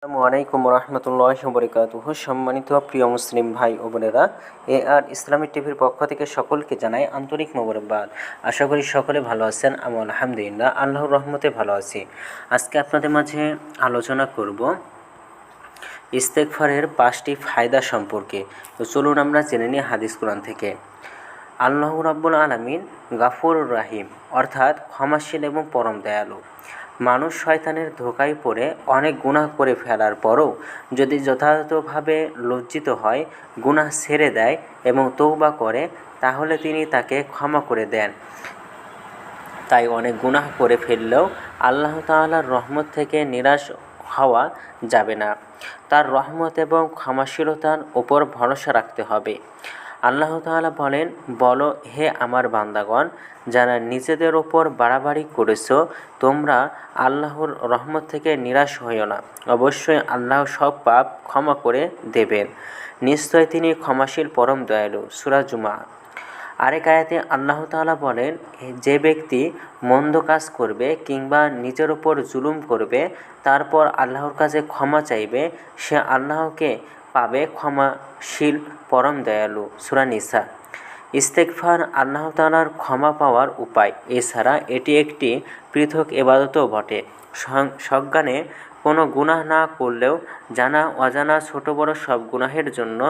আসসালামু আলাইকুম রহমতুল্লাহি ওয়া বারাকাতুহু। সম্মানিত প্রিয় মুসলিম ভাই ও বোনেরা, আর ইসলামী টিভির পক্ষ থেকে সকলকে জানাই আন্তরিক মোবারকবাদ। আশা করি সকলে ভালো আছেন। আমি আলহামদুলিল্লাহ আল্লাহর রহমতে ভালো আছি। আজকে আপনাদের মাঝে আলোচনা করব ইস্তেগফারের 5টি ফায়দা সম্পর্কে। তো চলুন আমরা জেনে নিই হাদিস কোরআন থেকে। আল্লাহ রাব্বুল আলামিন গাফুরুর রাহিম, অর্থাৎ ক্ষমাশীল এবং পরম দয়ালু। মানুষ শয়তানের ধোঁকায় পড়ে অনেক গুনাহ করে ফেলার পরও যদি যথাযথভাবে লজ্জিত হয়, গুনাহ ছেড়ে দেয় এবং তওবা করে, তাহলে তিনি তাকে ক্ষমা করে দেন। তাই অনেক গুনাহ করে ফেললেও আল্লাহ তাআলার রহমত থেকে নিরাশ হওয়া যাবে না। তার রহমত এবং ক্ষমাশীলতার ওপর ভরসা রাখতে হবে। আল্লাহ তাআলা বলেন, বলো হে আমার বান্দাগণ, যারা নিজেদের ওপর বাড়াবাড়ি করেছ, তোমরা আল্লাহর রহমত থেকে নিরাশ হইও না। অবশ্যই আল্লাহ সব পাপ ক্ষমা করে দেবেন। নিশ্চয় তিনি ক্ষমাশীল পরম দয়ালু। সূরা জুমা। আরেক আয়াতে আল্লাহ তাআলা বলেন, যে ব্যক্তি মন্দ কাজ করবে কিংবা নিজের ওপর জুলুম করবে, তারপর আল্লাহর কাছে ক্ষমা চাইবে, সে আল্লাহকে পাবে ক্ষমাশীল পরম দয়ালু। সূরা নিসা। ইস্তেগফার আল্লাহ তাআলার ক্ষমা পাওয়ার উপায়। এছাড়া এটি একটি পৃথক ইবাদতও বটে। সজ্ঞানে কোনো গুনাহ না করলেও জানা অজানা ছোট বড় সব গুনাহের জন্য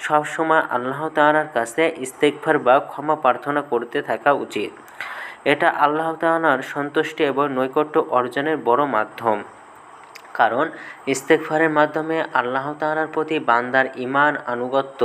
সবসময় আল্লাহ তাআলার কাছে ইস্তেগফার বা ক্ষমা প্রার্থনা করতে থাকা উচিত। এটা আল্লাহ তাআলার সন্তুষ্টি এবং নৈকট্য অর্জনের বড় মাধ্যম। কারণ ইস্তেগফারের মাধ্যমে আল্লাহ তাআলার প্রতি বান্দার ঈমান, আনুগত্য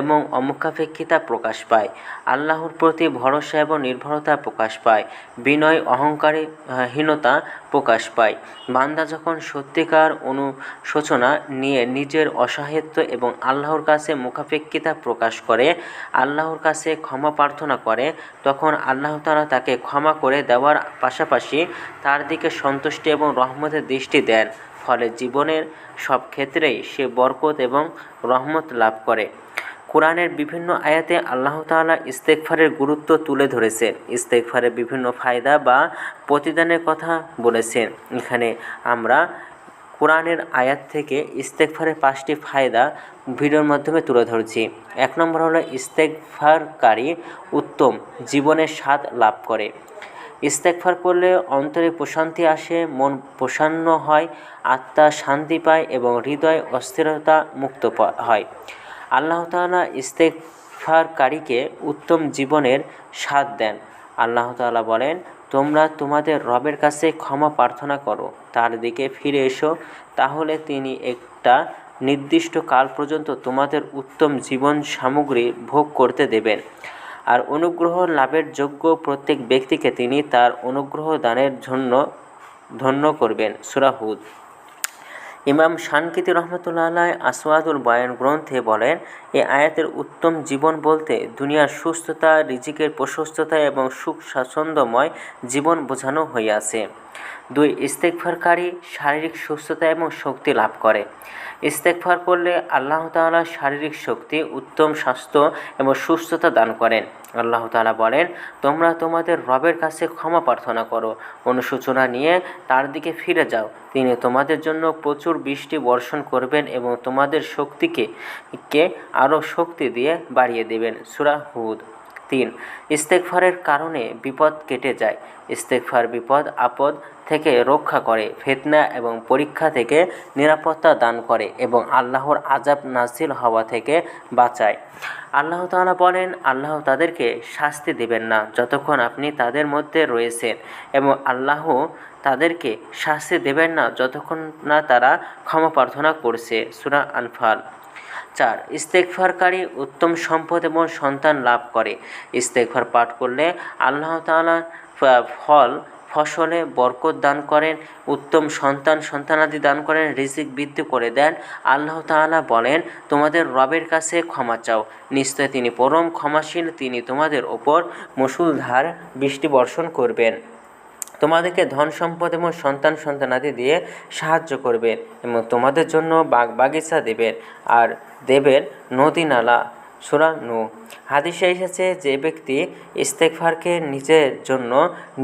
এবং অমুখাপেক্ষিতা প্রকাশ পায়। আল্লাহর প্রতি ভরসা এবং নির্ভরতা প্রকাশ পায়। বিনয়, অহংকারহীনতা প্রকাশ পায়। বান্দা যখন সত্যিকার অনুশোচনা নিয়ে নিজের অসহায়ত্ব এবং আল্লাহর কাছে মুখাপেক্ষিতা প্রকাশ করে, আল্লাহর কাছে ক্ষমা প্রার্থনা করে, তখন আল্লাহ তাআলা তাকে ক্ষমা করে দেওয়ার পাশাপাশি তার দিকে সন্তুষ্টি এবং রহমতের দৃষ্টি দেন। ফলে জীবনের সব ক্ষেত্রেই সে বরকত এবং রহমত লাভ করে। কোরআনের বিভিন্ন আয়াতে আল্লাহ তাআলা ইস্তেগফারের গুরুত্ব তুলে ধরেছেন। ইস্তেগফারের বিভিন্ন ফায়দা বা প্রতিদানের কথা বলেছেন। এখানে আমরা কোরআনের আয়াত থেকে ইস্তেগফারের 5টি ফায়দা ভিডিওর মাধ্যমে তুলে ধরছি। 1 নম্বর হলো, ইস্তেগফারকারী উত্তম জীবনের স্বাদ লাভ করে। ইস্তেগফার করলে অন্তরে প্রশান্তি আসে, মন প্রসন্ন হয়, আত্মা শান্তি পায় এবং হৃদয় অস্থিরতা মুক্ত হয়। আল্লাহ তাআলা ইস্তেগফারকারীকে উত্তম জীবনের স্বাদ দেন। আল্লাহ তাআলা বলেন, তোমরা তোমাদের রবের কাছে ক্ষমা প্রার্থনা করো, তার দিকে ফিরে এসো, তাহলে তিনি একটা নির্দিষ্ট কাল পর্যন্ত তোমাদের উত্তম জীবন সামগ্রী ভোগ করতে দেবেন। আর অনুগ্রহ লাভের যোগ্য প্রত্যেক ব্যক্তিকে তিনি তার অনুগ্রহ দানের জন্য ধন্য করবেন। সূরা হুদ। ইমাম শানকিতি রহমতুল্লাহ আলাইহি আসওয়াদুল বায়ান গ্রন্থে বলেন, এই আয়াতের উত্তম জীবন বলতে দুনিয়ার সুস্থতা, রিজিকের প্রশস্ততা এবং সুখ স্বাচ্ছন্দ্যময় জীবন বোঝানো হইয়াছে। 2. ইস্তেগফারকারী শারীরিক সুস্থতা এবং শক্তি লাভ করে। ইস্তেগফার করলে আল্লাহ তাআলা শারীরিক শক্তি, উত্তম স্বাস্থ্য এবং সুস্থতা দান করেন। আল্লাহ তাআলা বলেন, তোমরা তোমাদের রবের কাছে ক্ষমা প্রার্থনা করো, অনুশোচনা নিয়ে তার দিকে ফিরে যাও, তিনি তোমাদের জন্য প্রচুর বৃষ্টি বর্ষণ করবেন এবং তোমাদের শক্তিকে আরও শক্তি দিয়ে বাড়িয়ে দেবেন। সূরা হুদ। 3. ইস্তেগফারের কারণে বিপদ কেটে যায়। ইস্তেগফার বিপদ আপদ থেকে রক্ষা করে, ফিতনা এবং পরীক্ষা থেকে নিরাপত্তা দান করে এবং আল্লাহর আযাব নাযিল হওয়া থেকে বাঁচায়। আল্লাহ তাআলা বলেন, আল্লাহ তাদেরকে শাস্তি দেবেন না যতক্ষণ আপনি তাদের মধ্যে রয়েছেন, এবং আল্লাহ তাদেরকে শাস্তি দেবেন না যতক্ষণ না তারা ক্ষমা প্রার্থনা করছে। সূরা আনফাল। 4. ইস্তেগফারকারী উত্তম সম্পদ এবং সন্তান লাভ করে। ইস্তেগফার পাঠ করলে আল্লাহ তাআলা ফসলে বরকত দান করেন, উত্তম সন্তানাদি দান করেন, রিজিক বৃদ্ধি করে দেন। আল্লাহ তাআলা বলেন, তোমাদের রবের কাছে ক্ষমা চাও, নিশ্চয় তিনি পরম ক্ষমাশীল, তিনি তোমাদের ওপর মুষলধার বৃষ্টি বর্ষণ করবেন, তোমাদেরকে ধন সম্পদ এবং সন্তানাদি দিয়ে সাহায্য করবেন এবং তোমাদের জন্য বাগবাগিচা দেবেন আর দেবেন নদী নালা সূরা নূহ। হাদিসে এসেছে, যে ব্যক্তি ইস্তেগফারকে নিজের জন্য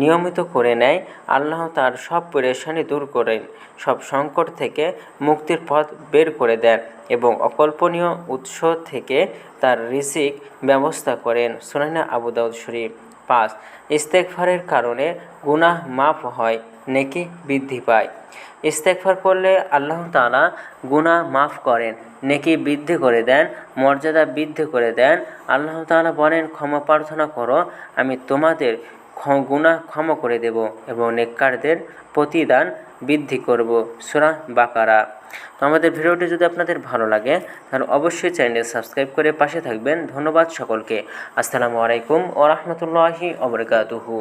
নিয়মিত করে নেয়, আল্লাহ তার সব পেরেশানি দূর করেন, সব সংকট থেকে মুক্তির পথ বের করে দেন এবং অকল্পনীয় উৎস থেকে তার রিজিক ব্যবস্থা করেন। সুনানে আবু দাউদ শরীফ। 5. ইস্তেগফারের কারণে গুনাহ মাফ হয়, নেকি বৃদ্ধি পায়। ইস্তেগফার করলে আল্লাহ তাআলা গুনাহ মাফ করেন, নেকি বৃদ্ধি করে দেন, মর্যাদা বৃদ্ধি করে দেন। আল্লাহ তাআলা বলেন, ক্ষমা প্রার্থনা করো, আমি তোমাদের গুনাহ ক্ষমা করে দেব এবং নেককারদের প্রতিদান বৃদ্ধি করব। সূরা বাকারা। তো আমাদের ভিডিওটি যদি আপনাদের ভালো লাগে তাহলে অবশ্যই চ্যানেল সাবস্ক্রাইব করে পাশে থাকবেন। ধন্যবাদ সকলকে। আসসালামু আলাইকুম ওয়া রাহমাতুল্লাহি ওয়া বারাকাতুহু।